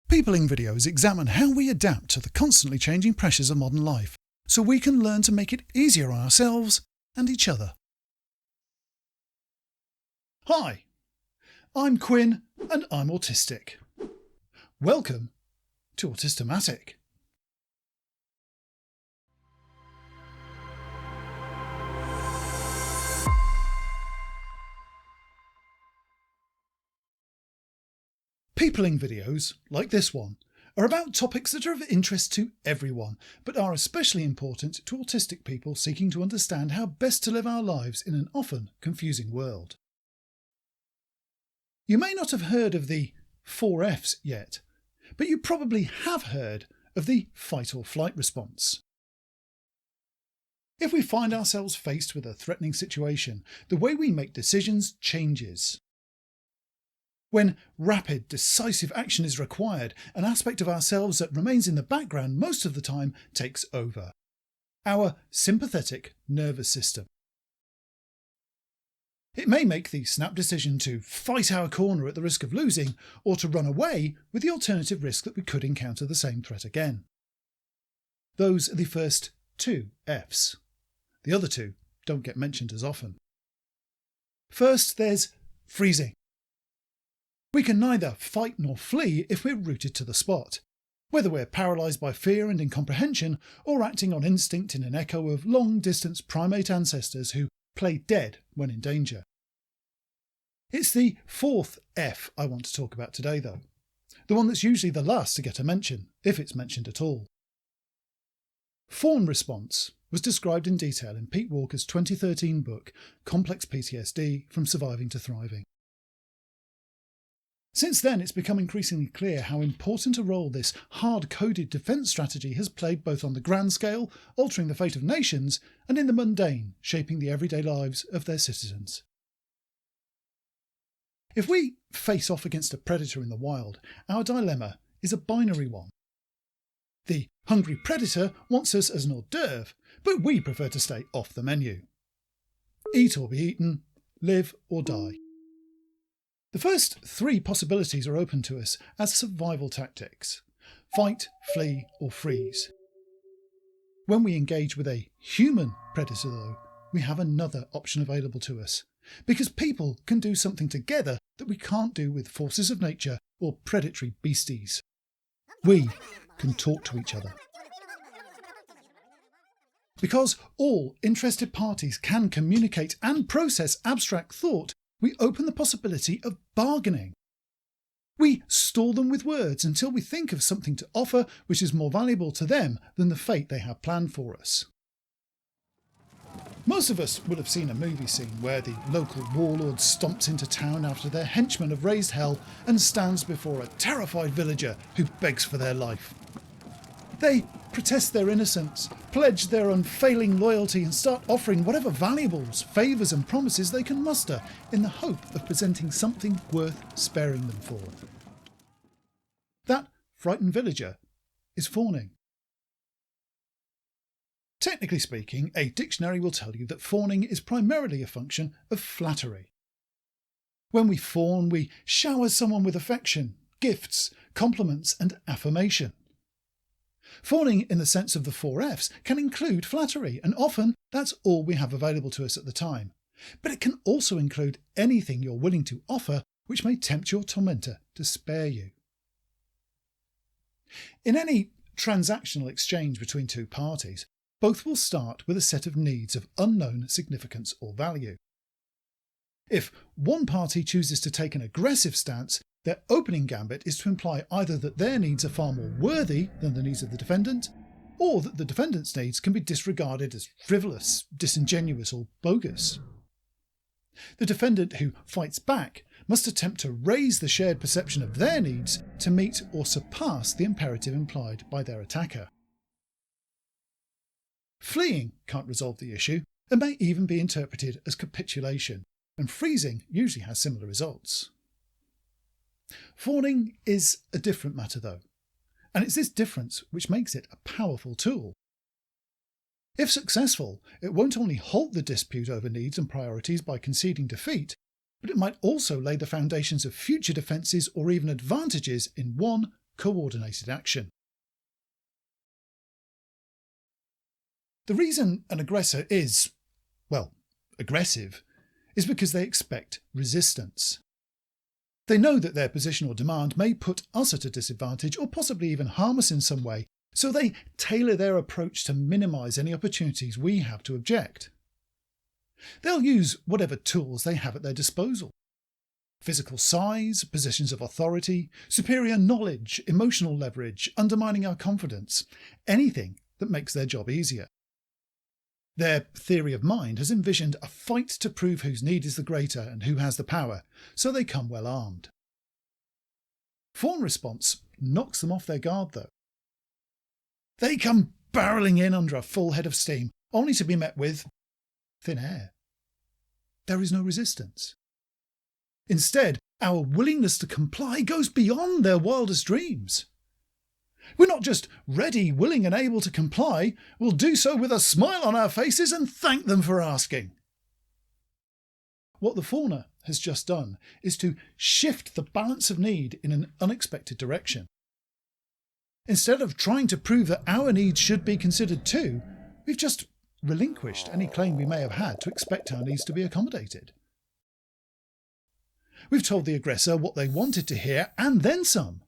Peopling videos examine how we adapt to the constantly changing pressures of modern life, so we can learn to make it easier on ourselves and each other. Hi, I'm Quinn and I'm autistic. Welcome to Autistic. Peopling videos, like this one, are about topics that are of interest to everyone, but are especially important to autistic people seeking to understand how best to live our lives in an often confusing world. You may not have heard of the 4Fs yet, but you probably have heard of the fight or flight response. If we find ourselves faced with a threatening situation, the way we make decisions changes. When rapid, decisive action is required, an aspect of ourselves that remains in the background most of the time takes over. Our sympathetic nervous system. It may make the snap decision to fight our corner at the risk of losing, or to run away with the alternative risk that we could encounter the same threat again. Those are the first two Fs. The other two don't get mentioned as often. First, there's freezing. We can neither fight nor flee if we're rooted to the spot, whether we're paralysed by fear and incomprehension or acting on instinct in an echo of long-distance primate ancestors who play dead when in danger. It's the fourth F I want to talk about today though, the one that's usually the last to get a mention, if it's mentioned at all. Fawn response was described in detail in Pete Walker's 2013 book, Complex PTSD From Surviving to Thriving. Since then, it's become increasingly clear how important a role this hard-coded defence strategy has played both on the grand scale, altering the fate of nations, and in the mundane, shaping the everyday lives of their citizens. If we face off against a predator in the wild, our dilemma is a binary one. The hungry predator wants us as an hors d'oeuvre, but we prefer to stay off the menu. Eat or be eaten, live or die. The first three possibilities are open to us as survival tactics: fight, flee or freeze. When we engage with a human predator though, we have another option available to us, because people can do something together that we can't do with forces of nature or predatory beasties. We can talk to each other. Because all interested parties can communicate and process abstract thought, we open the possibility of bargaining. We stall them with words until we think of something to offer which is more valuable to them than the fate they have planned for us. Most of us will have seen a movie scene where the local warlord stomps into town after their henchmen have raised hell and stands before a terrified villager who begs for their life. They protest their innocence, pledge their unfailing loyalty and start offering whatever valuables, favours and promises they can muster in the hope of presenting something worth sparing them for. That frightened villager is fawning. Technically speaking, a dictionary will tell you that fawning is primarily a function of flattery. When we fawn, we shower someone with affection, gifts, compliments and affirmation. Fawning in the sense of the 4Fs can include flattery, and often that's all we have available to us at the time. But it can also include anything you're willing to offer which may tempt your tormentor to spare you. In any transactional exchange between two parties, both will start with a set of needs of unknown significance or value. If one party chooses to take an aggressive stance, their opening gambit is to imply either that their needs are far more worthy than the needs of the defendant, or that the defendant's needs can be disregarded as frivolous, disingenuous or bogus. The defendant who fights back must attempt to raise the shared perception of their needs to meet or surpass the imperative implied by their attacker. Fleeing can't resolve the issue and may even be interpreted as capitulation, and freezing usually has similar results. Fawning is a different matter though, and it's this difference which makes it a powerful tool. If successful, it won't only halt the dispute over needs and priorities by conceding defeat, but it might also lay the foundations of future defences or even advantages in one coordinated action. The reason an aggressor is, well, aggressive is because they expect resistance. They know that their position or demand may put us at a disadvantage or possibly even harm us in some way, so they tailor their approach to minimise any opportunities we have to object. They'll use whatever tools they have at their disposal. Physical size, positions of authority, superior knowledge, emotional leverage, undermining our confidence, anything that makes their job easier. Their theory of mind has envisioned a fight to prove whose need is the greater and who has the power, so they come well armed. Fawn response knocks them off their guard though. They come barrelling in under a full head of steam, only to be met with thin air. There is no resistance. Instead, our willingness to comply goes beyond their wildest dreams. We're not just ready, willing and able to comply, we'll do so with a smile on our faces and thank them for asking. What the fawner has just done is to shift the balance of need in an unexpected direction. Instead of trying to prove that our needs should be considered too, we've just relinquished any claim we may have had to expect our needs to be accommodated. We've told the aggressor what they wanted to hear and then some.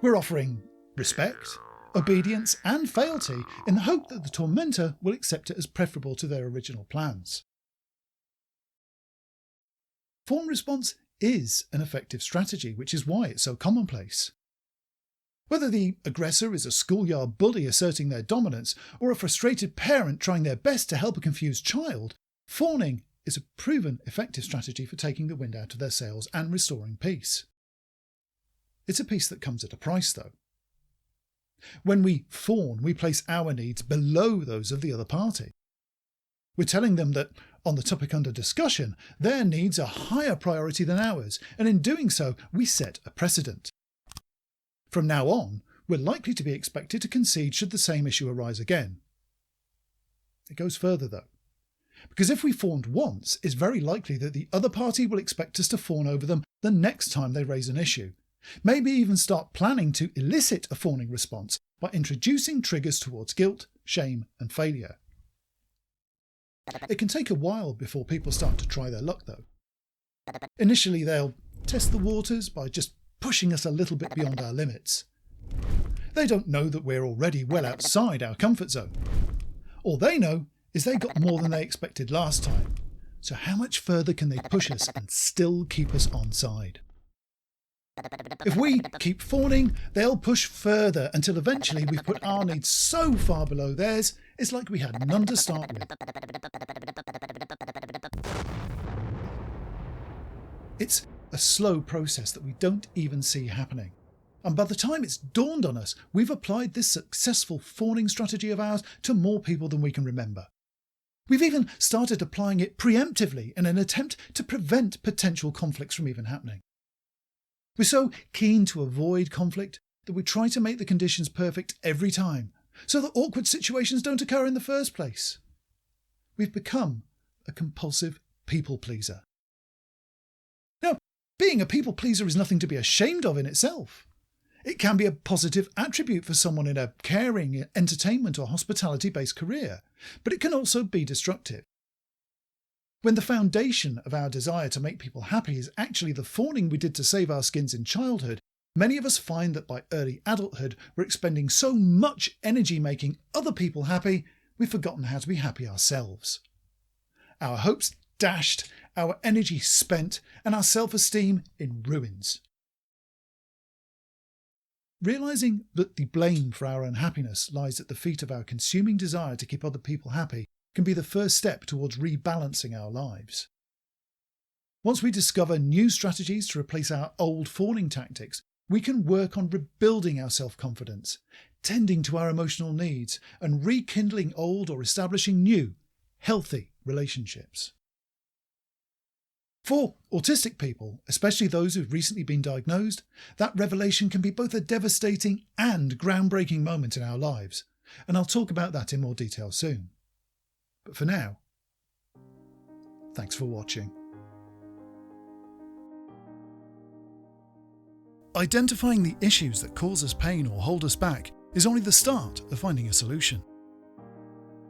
We're offering respect, obedience and fealty in the hope that the tormentor will accept it as preferable to their original plans. Fawn response is an effective strategy, which is why it's so commonplace. Whether the aggressor is a schoolyard bully asserting their dominance or a frustrated parent trying their best to help a confused child, fawning is a proven effective strategy for taking the wind out of their sails and restoring peace. It's a peace that comes at a price though. When we fawn, we place our needs below those of the other party. We're telling them that, on the topic under discussion, their needs are higher priority than ours, and in doing so, we set a precedent. From now on, we're likely to be expected to concede should the same issue arise again. It goes further though, because if we fawned once, it's very likely that the other party will expect us to fawn over them the next time they raise an issue. Maybe even start planning to elicit a fawning response by introducing triggers towards guilt, shame and failure. It can take a while before people start to try their luck though. Initially they'll test the waters by just pushing us a little bit beyond our limits. They don't know that we're already well outside our comfort zone. All they know is they got more than they expected last time, so how much further can they push us and still keep us on side? If we keep fawning, they'll push further until eventually we've put our needs so far below theirs, it's like we had none to start with. It's a slow process that we don't even see happening. And by the time it's dawned on us, we've applied this successful fawning strategy of ours to more people than we can remember. We've even started applying it preemptively in an attempt to prevent potential conflicts from even happening. We're so keen to avoid conflict that we try to make the conditions perfect every time, so that awkward situations don't occur in the first place. We've become a compulsive people pleaser. Now, being a people pleaser is nothing to be ashamed of in itself. It can be a positive attribute for someone in a caring, entertainment or hospitality-based career, but it can also be destructive. When the foundation of our desire to make people happy is actually the fawning we did to save our skins in childhood, many of us find that by early adulthood we're expending so much energy making other people happy, we've forgotten how to be happy ourselves. Our hopes dashed, our energy spent, and our self-esteem in ruins. Realising that the blame for our unhappiness lies at the feet of our consuming desire to keep other people happy can be the first step towards rebalancing our lives. Once we discover new strategies to replace our old fawning tactics, we can work on rebuilding our self-confidence, tending to our emotional needs, and rekindling old or establishing new, healthy relationships. For autistic people, especially those who've recently been diagnosed, that revelation can be both a devastating and groundbreaking moment in our lives, and I'll talk about that in more detail soon. But for now, thanks for watching. identifying the issues that cause us pain or hold us back is only the start of finding a solution.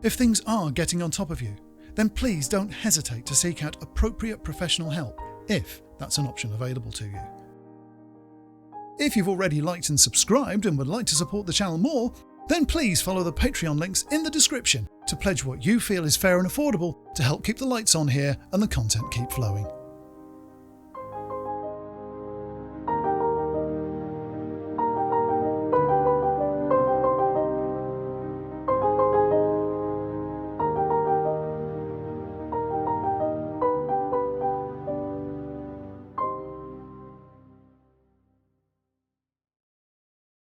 If things are getting on top of you, then please don't hesitate to seek out appropriate professional help if that's an option available to you. If you've already liked and subscribed and would like to support the channel more, then please follow the Patreon links in the description to pledge what you feel is fair and affordable to help keep the lights on here and the content keep flowing.